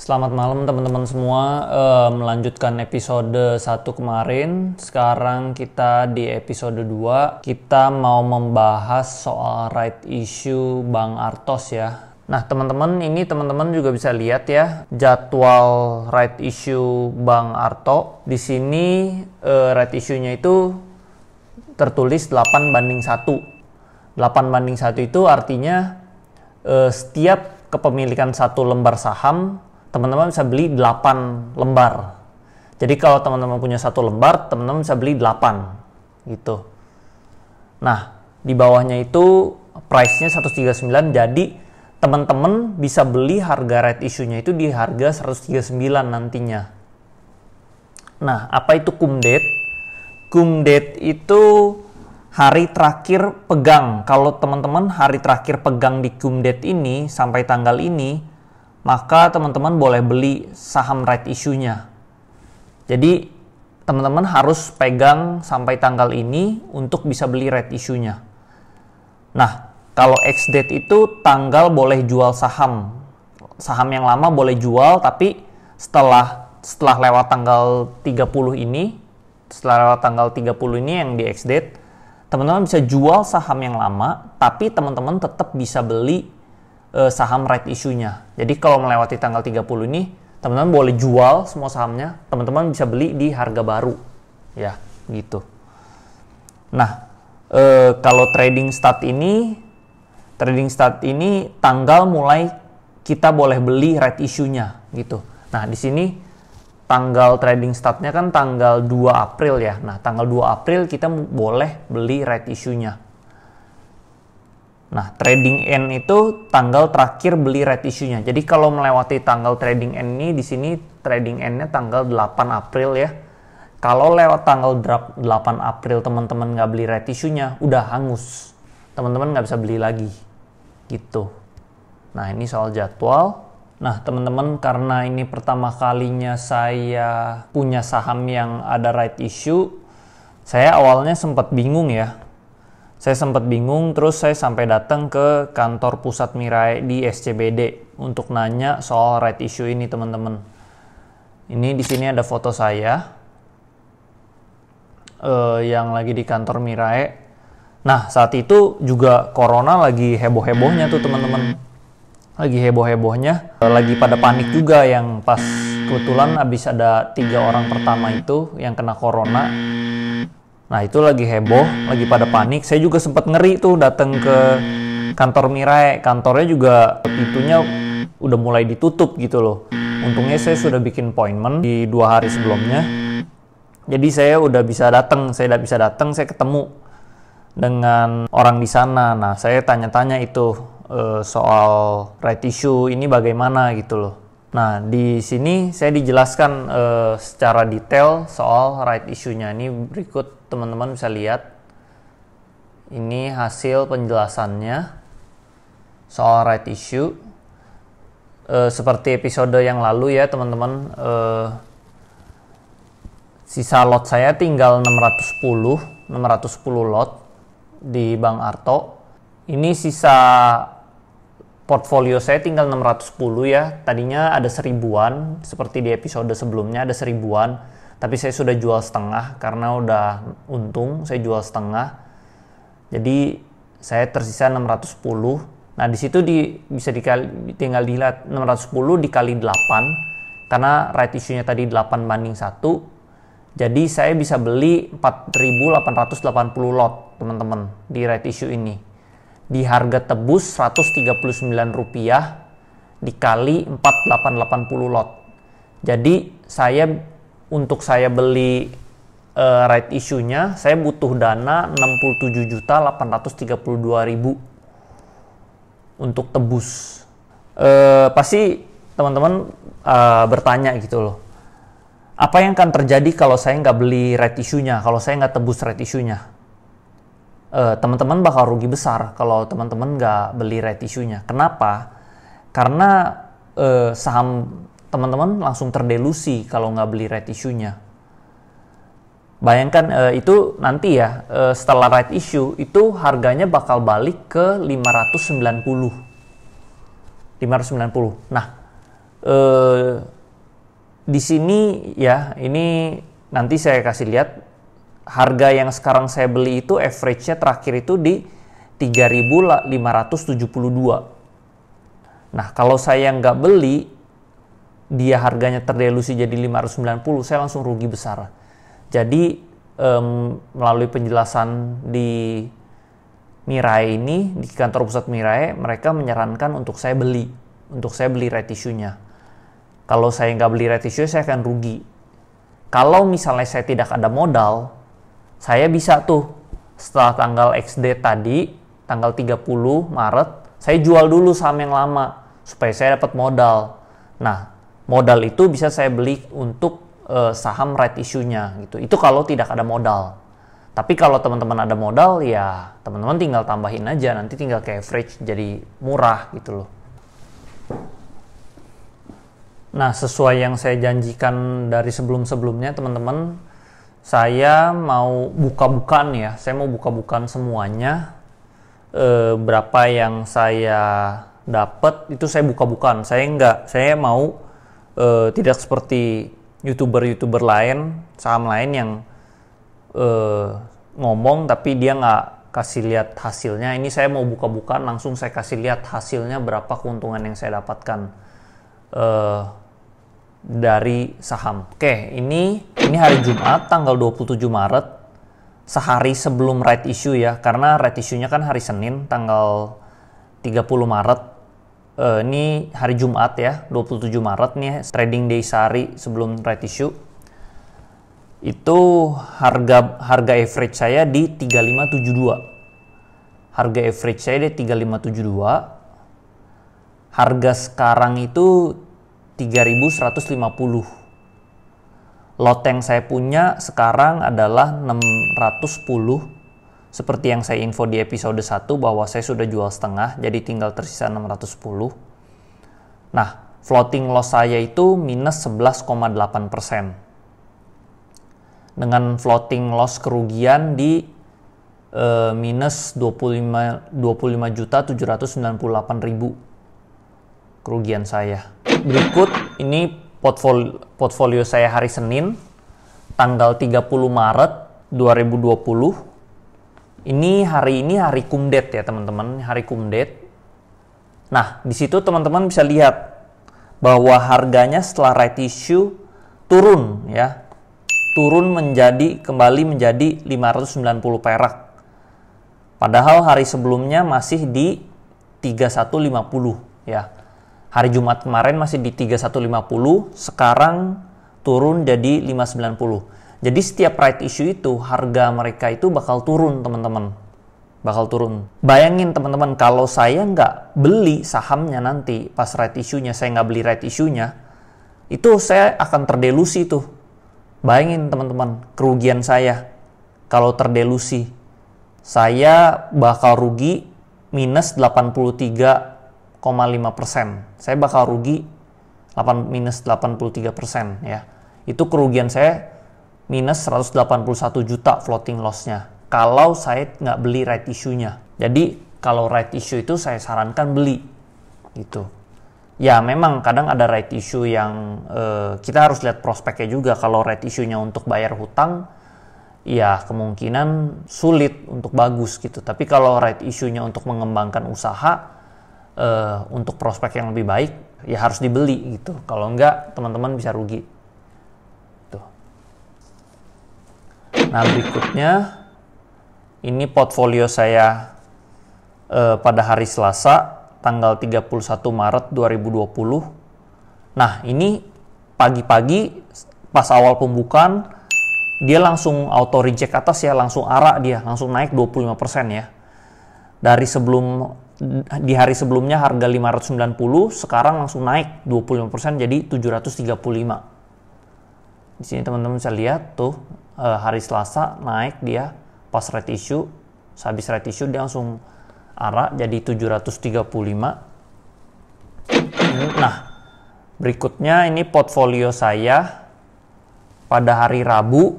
Selamat malam teman-teman semua, melanjutkan episode 1 kemarin. Sekarang kita di episode 2, kita mau membahas soal right issue Bang Artos ya. Nah teman-teman, ini teman-teman juga bisa lihat ya jadwal right issue Bang Arto. Di sini right issue-nya itu tertulis 8:1. 8:1 itu artinya setiap kepemilikan satu lembar saham, teman-teman bisa beli 8 lembar. Jadi kalau teman-teman punya satu lembar, teman-teman bisa beli 8 gitu. Nah, di bawahnya itu price-nya 139, jadi teman-teman bisa beli harga right issue-nya itu di harga 139 nantinya. Nah, apa itu cum date? Cum date itu hari terakhir pegang. Kalau teman-teman hari terakhir pegang di cum date ini sampai tanggal ini, maka teman-teman boleh beli saham right issue-nya. Jadi teman-teman harus pegang sampai tanggal ini untuk bisa beli right issue-nya. Nah, kalau ex-date itu tanggal boleh jual saham. Saham yang lama boleh jual, tapi setelah lewat tanggal 30 ini, yang di ex-date, teman-teman bisa jual saham yang lama, tapi teman-teman tetap bisa beli saham right issue-nya. Jadi kalau melewati tanggal 30 ini, teman-teman boleh jual semua sahamnya, teman-teman bisa beli di harga baru. Ya, gitu. Nah, kalau trading start ini tanggal mulai kita boleh beli right issue-nya gitu. Nah, di sini tanggal trading start-nya kan tanggal 2 April ya. Nah, tanggal 2 April kita boleh beli right issue-nya. Nah, trading end itu tanggal terakhir beli right issue-nya. Jadi kalau melewati tanggal trading end ini, di sini trading end-nya tanggal 8 April ya. Kalau lewat tanggal 8 April teman-teman nggak beli right issue-nya, udah hangus. Teman-teman nggak bisa beli lagi. Gitu. Nah, ini soal jadwal. Nah, teman-teman, karena ini pertama kalinya saya punya saham yang ada right issue, saya awalnya sempat bingung ya. Terus saya sampai datang ke kantor pusat Mirai di SCBD untuk nanya soal right issue ini, teman-teman. Ini di sini ada foto saya yang lagi di kantor Mirai. Nah, saat itu juga corona lagi heboh-hebohnya tuh, teman-teman. Lagi heboh-hebohnya, lagi pada panik juga yang pas kebetulan habis ada 3 orang pertama itu yang kena corona. Nah, itu lagi heboh, lagi pada panik. Saya juga sempat ngeri tuh datang ke kantor Mirai. Kantornya juga pintunya udah mulai ditutup gitu loh. Untungnya saya sudah bikin appointment di 2 hari sebelumnya. Jadi saya udah bisa datang, saya ketemu dengan orang di sana. Nah, saya tanya-tanya itu soal right issue ini bagaimana gitu loh. Nah, di sini saya dijelaskan secara detail soal right issue-nya. Ini berikut teman-teman bisa lihat. Ini hasil penjelasannya soal right issue. Seperti episode yang lalu ya, teman-teman. Sisa lot saya tinggal 610 lot di Bang Arto. Ini sisa portfolio saya tinggal 610 ya. Tadinya ada 1000-an, seperti di episode sebelumnya ada 1000-an. Tapi saya sudah jual setengah karena udah untung, saya jual setengah. Jadi saya tersisa 610. Nah, di situ bisa tinggal dilihat 610 dikali 8 karena right issue-nya tadi 8:1. Jadi saya bisa beli 4.880 lot, teman-teman, di right issue ini. Di harga tebus Rp139 dikali 4.880 lot. Jadi untuk saya beli right issue-nya, saya butuh dana 67.832.000 untuk tebus. Pasti teman-teman bertanya gitu loh. Apa yang akan terjadi kalau saya nggak beli right issue-nya, kalau saya nggak tebus right issue-nya? Teman-teman bakal rugi besar kalau teman-teman nggak beli right issue-nya. Kenapa? Karena saham teman-teman langsung terdelusi kalau nggak beli right issue-nya. Bayangkan itu nanti ya, setelah right issue itu harganya bakal balik ke 590. Nah, Di sini ya, ini nanti saya kasih lihat harga yang sekarang saya beli itu average-nya terakhir itu di 3.572. Nah, kalau saya nggak beli, dia harganya terdelusi jadi 590, saya langsung rugi besar. Jadi melalui penjelasan di Mirai ini, di kantor pusat Mirai, mereka menyarankan untuk saya beli right issue-nya. Kalau saya nggak beli right issue, saya akan rugi. Kalau misalnya saya tidak ada modal, saya bisa tuh setelah tanggal XD tadi, tanggal 30 Maret, saya jual dulu saham yang lama supaya saya dapat modal. Nah, modal itu bisa saya beli untuk saham right issue-nya gitu. Itu kalau tidak ada modal. Tapi kalau teman-teman ada modal, ya teman-teman tinggal tambahin aja, nanti tinggal ke average jadi murah gitu loh. Nah, sesuai yang saya janjikan dari sebelum-sebelumnya, teman-teman, saya mau buka-bukaan ya. Saya mau buka-bukaan semuanya. Berapa yang saya dapat, itu saya buka-bukaan. Saya mau tidak seperti YouTuber lain, saham lain yang ngomong tapi dia nggak kasih lihat hasilnya. Ini saya mau buka-bukaan, langsung saya kasih lihat hasilnya, berapa keuntungan yang saya dapatkan dari saham. Oke, ini hari Jumat tanggal 27 Maret, sehari sebelum right issue ya, karena right issue-nya kan hari Senin tanggal 30 Maret. Ini hari Jumat ya, 27 Maret nih, trading day sehari sebelum right issue. Itu harga average saya di 3572. Harga average saya di 3572. Harga sekarang itu 3150. Lot yang saya punya sekarang adalah 610. Seperti yang saya info di episode 1 bahwa saya sudah jual setengah, jadi tinggal tersisa 610. Nah, floating loss saya itu minus 11,8%. Dengan floating loss kerugian di minus 25.798.000 kerugian saya. Berikut ini portfolio saya hari Senin tanggal 30 Maret 2020. Hari ini hari kumdet ya teman-teman, hari kumdet. Nah, di situ teman-teman bisa lihat bahwa harganya setelah right issue turun ya. Turun kembali menjadi 590 perak. Padahal hari sebelumnya masih di 3150 ya. Hari Jumat kemarin masih di 3150, sekarang turun jadi 590. Jadi setiap right issue itu harga mereka itu bakal turun teman-teman. Bakal turun. Bayangin teman-teman, kalau saya nggak beli sahamnya nanti pas right issue-nya, saya nggak beli right issue-nya, itu saya akan terdelusi tuh. Bayangin teman-teman, kerugian saya kalau terdelusi. Saya bakal rugi minus 83,5%. Saya bakal rugi minus 83% ya. Itu kerugian saya minus 181 juta floating loss-nya kalau saya nggak beli right issue-nya. Jadi kalau right issue itu saya sarankan beli gitu. Ya memang kadang ada right issue yang kita harus lihat prospeknya juga. Kalau right issue-nya untuk bayar hutang, ya kemungkinan sulit untuk bagus gitu. Tapi kalau right issue-nya untuk mengembangkan usaha, untuk prospek yang lebih baik, ya harus dibeli gitu. Kalau enggak, teman-teman bisa rugi. Nah, berikutnya ini portfolio saya pada hari Selasa tanggal 31 Maret 2020. Nah, ini pagi-pagi pas awal pembukaan dia langsung auto reject atas ya, langsung ARA dia, langsung naik 25% ya. Di hari sebelumnya harga 590, sekarang langsung naik 25% jadi 735. Di sini teman-teman bisa lihat tuh, hari Selasa naik dia pas right issue, habis right issue dia langsung ARA jadi 735. Nah, berikutnya ini portfolio saya pada hari Rabu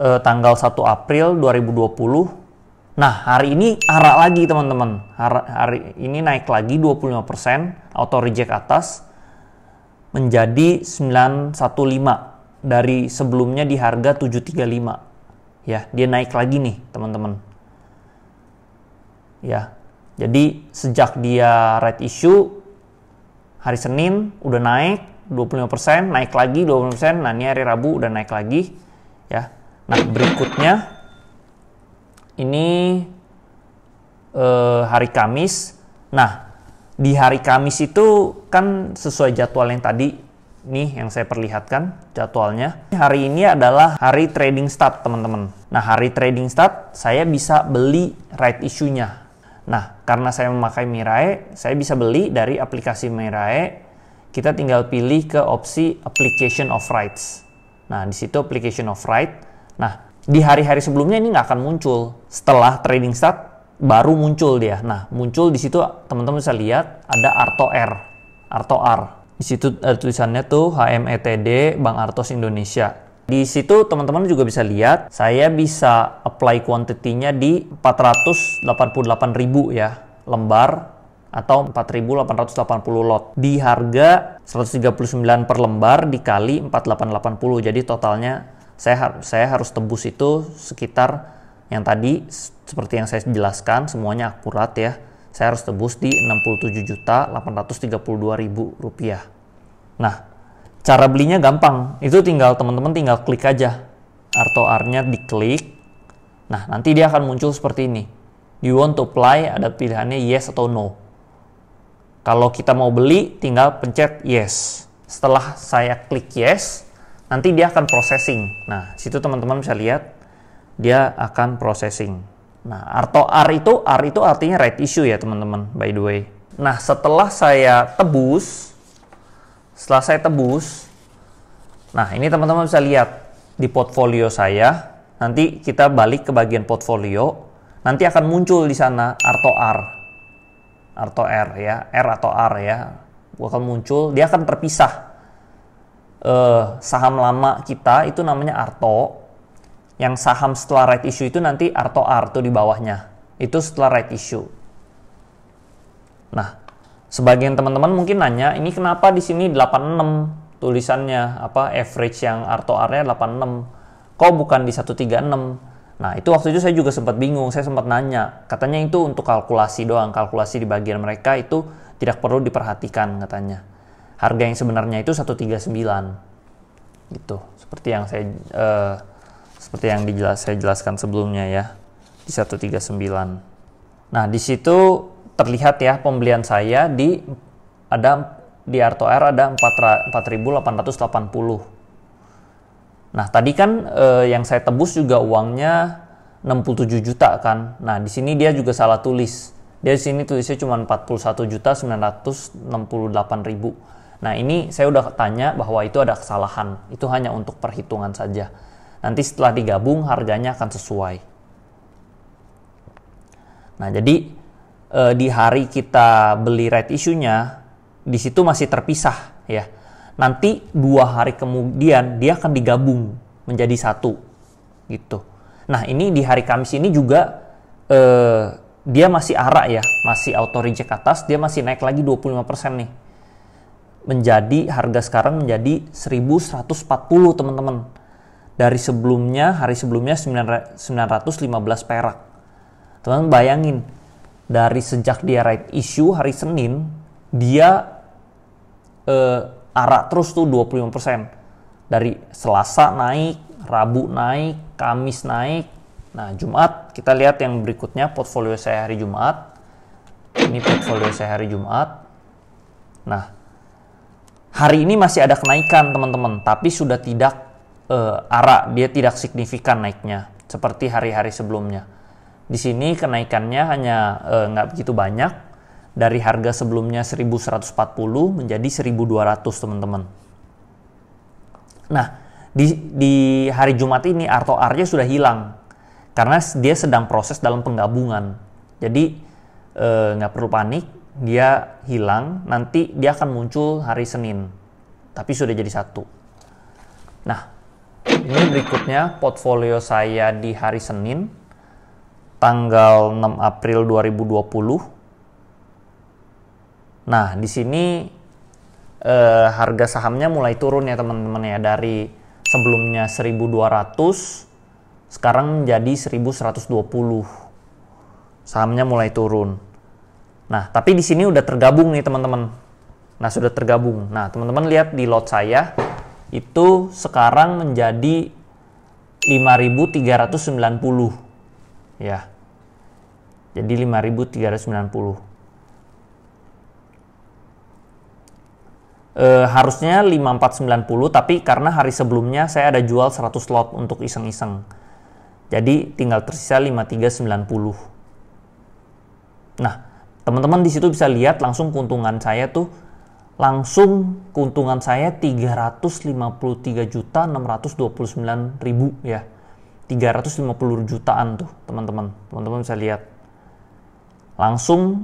tanggal 1 April 2020. Nah, hari ini ARA lagi teman-teman. Hari ini naik lagi 25%, auto reject atas menjadi 915 dari sebelumnya di harga 735. Ya, dia naik lagi nih, teman-teman. Ya. Jadi sejak dia right issue hari Senin udah naik 25%, naik lagi 20%. Nah, ini hari Rabu udah naik lagi, ya. Nah, berikutnya ini hari Kamis. Nah, di hari Kamis itu kan sesuai jadwal yang tadi nih yang saya perlihatkan jadwalnya. Hari ini adalah hari trading start, teman-teman. Nah, hari trading start saya bisa beli right issue-nya. Nah, karena saya memakai Mirai, saya bisa beli dari aplikasi Mirai. Kita tinggal pilih ke opsi application of rights. Nah, di situ application of right. Nah, di hari-hari sebelumnya ini nggak akan muncul. Setelah trading start baru muncul dia. Nah, muncul di situ teman-teman bisa lihat ada Arto R. Di situ ada tulisannya tuh HMETD Bank Artos Indonesia. Di situ teman-teman juga bisa lihat saya bisa apply quantity-nya di 488.000 ya lembar atau 4.880 lot di harga 139 per lembar dikali 4880. Jadi totalnya saya harus tebus itu sekitar yang tadi seperti yang saya jelaskan, semuanya akurat ya. Saya harus tebus di 67.832.000 rupiah. Nah, cara belinya gampang. Itu teman-teman tinggal klik aja. Arto R-nya diklik. Nah, nanti dia akan muncul seperti ini. You want to apply, ada pilihannya yes atau no. Kalau kita mau beli, tinggal pencet yes. Setelah saya klik yes, nanti dia akan processing. Nah, situ teman-teman bisa lihat dia akan processing. Nah, Arto R itu artinya right issue ya teman-teman, by the way. Nah, setelah saya tebus, nah ini teman-teman bisa lihat di portfolio saya. Nanti kita balik ke bagian portfolio, nanti akan muncul di sana Arto R ya, R atau R ya, akan muncul. Dia akan terpisah. Saham lama kita itu namanya Arto. Yang saham setelah right issue itu nanti Arto R tuh di bawahnya. Itu setelah right issue. Nah, sebagian teman-teman mungkin nanya, ini kenapa di sini 86 tulisannya, average yang Arto R-nya 86. Kok bukan di 136? Nah, itu waktu itu saya juga sempat bingung, saya sempat nanya. Katanya itu untuk kalkulasi doang, kalkulasi di bagian mereka itu tidak perlu diperhatikan katanya. Harga yang sebenarnya itu 139. Gitu. Seperti yang saya saya jelaskan sebelumnya ya, di 139. Nah, di situ terlihat ya pembelian saya di Arto R ada 4.880. Nah, tadi kan yang saya tebus juga uangnya 67 juta kan. Nah, di sini dia juga salah tulis. Dia di sini tulisnya cuma 41.968.000. Nah, ini saya udah tanya bahwa itu ada kesalahan. Itu hanya untuk perhitungan saja. Nanti setelah digabung harganya akan sesuai. Nah, jadi di hari kita beli right issue-nya, di situ masih terpisah ya. Nanti 2 hari kemudian dia akan digabung menjadi satu gitu. Nah, ini di hari Kamis ini juga dia masih ARA ya, masih auto reject atas, dia masih naik lagi 25% nih. Menjadi harga sekarang menjadi 1.140 teman-teman. Dari sebelumnya, hari sebelumnya 915 perak. Teman-teman bayangin, dari sejak dia right issue hari Senin, dia ARA terus tuh 25%. Dari Selasa naik, Rabu naik, Kamis naik. Nah, Jumat, kita lihat yang berikutnya, portfolio saya hari Jumat. Ini portfolio saya hari Jumat. Nah, hari ini masih ada kenaikan teman-teman, tapi sudah tidak ARA, dia tidak signifikan naiknya seperti hari-hari sebelumnya. Di sini kenaikannya hanya nggak begitu banyak, dari harga sebelumnya 1.140 menjadi 1.200 teman-teman. Nah, di hari Jumat ini Arto R-nya sudah hilang karena dia sedang proses dalam penggabungan. Jadi nggak perlu panik, dia hilang, nanti dia akan muncul hari Senin, tapi sudah jadi satu. Nah, ini berikutnya portfolio saya di hari Senin. tanggal 6 April 2020. Nah, di sini harga sahamnya mulai turun ya teman-teman ya, dari sebelumnya 1.200 sekarang menjadi 1.120. Sahamnya mulai turun. Nah, tapi di sini udah tergabung nih teman-teman. Nah, sudah tergabung. Nah, teman-teman lihat di lot saya itu sekarang menjadi 5.390 ya. Jadi 5.390. Harusnya 5.490, tapi karena hari sebelumnya saya ada jual 100 lot untuk iseng-iseng. Jadi tinggal tersisa 5.390. Nah, teman-teman di situ bisa lihat langsung keuntungan saya tuh, langsung keuntungan saya 353.629.000 ya. 350 jutaan tuh teman-teman. Teman-teman bisa lihat. Langsung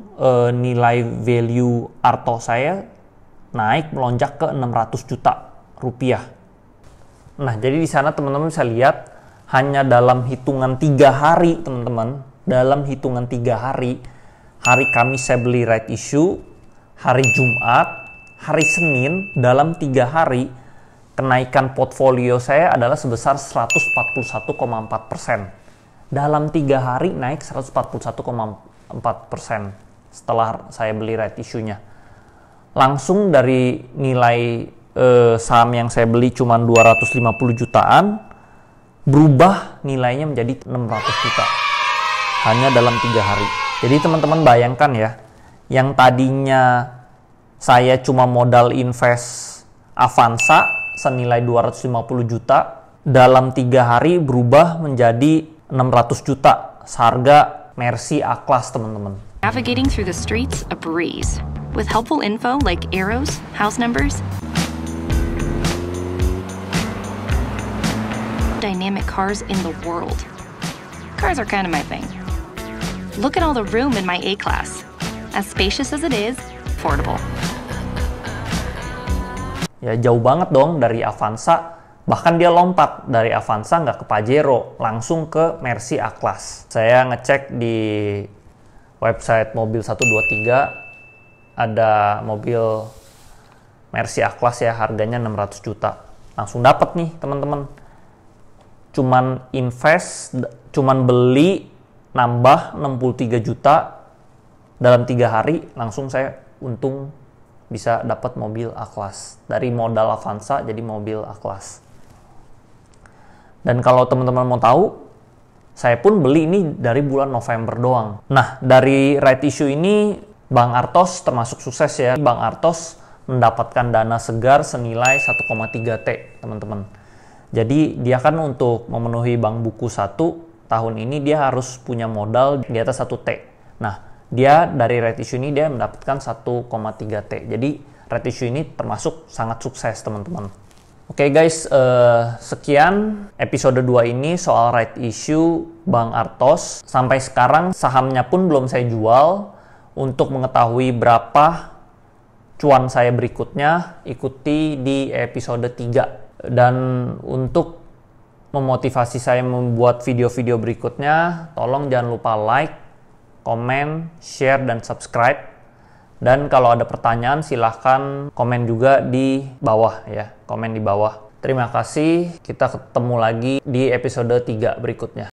nilai value Arto saya naik melonjak ke 600 juta rupiah. Nah, jadi di sana teman-teman bisa lihat hanya dalam hitungan 3 hari teman-teman. Dalam hitungan 3 hari. Hari Kamis saya beli right issue, hari Jumat, hari Senin, dalam 3 hari kenaikan portfolio saya adalah sebesar 141,4%. Dalam 3 hari naik 141,4% setelah saya beli right issue-nya. Langsung dari nilai saham yang saya beli cuma 250 jutaan, berubah nilainya menjadi 600 juta. Hanya dalam 3 hari. Jadi teman-teman bayangkan ya, yang tadinya saya cuma modal invest Avanza senilai 250 juta, dalam 3 hari berubah menjadi 600 juta seharga Mercy A-Class teman-teman. Navigating through the streets a breeze with helpful info like arrows, house numbers, dynamic cars in the world. Cars are kind of my thing. Look at all the room in my A-Class. As spacious as it is, affordable. Ya jauh banget dong dari Avanza, bahkan dia lompat dari Avanza nggak ke Pajero, langsung ke Mercy A-Class. Saya ngecek di website Mobil 123, ada mobil Mercy A-Class ya, harganya 600 juta. Langsung dapat nih teman-teman. Cuman invest, cuman beli, nambah 63 juta, dalam 3 hari langsung saya untung bisa dapat mobil A-Class. Dari modal Avanza jadi mobil A-Class. Dan kalau teman-teman mau tahu, saya pun beli ini dari bulan November doang. Nah, dari right issue ini, Bang Artos termasuk sukses ya. Bang Artos mendapatkan dana segar senilai 1,3 T, teman-teman. Jadi, dia kan untuk memenuhi bank buku 1, tahun ini dia harus punya modal di atas 1 T. Nah, dia dari right issue ini dia mendapatkan 1,3 T. Jadi right issue ini termasuk sangat sukses teman-teman. Oke guys, sekian episode 2 ini soal right issue Bang Artos. Sampai sekarang sahamnya pun belum saya jual. Untuk mengetahui berapa cuan saya berikutnya, ikuti di episode 3. Dan untuk memotivasi saya membuat video-video berikutnya, tolong jangan lupa like, komen, share, dan subscribe. Dan kalau ada pertanyaan silahkan komen juga di bawah ya, komen di bawah. Terima kasih, kita ketemu lagi di episode 3 berikutnya.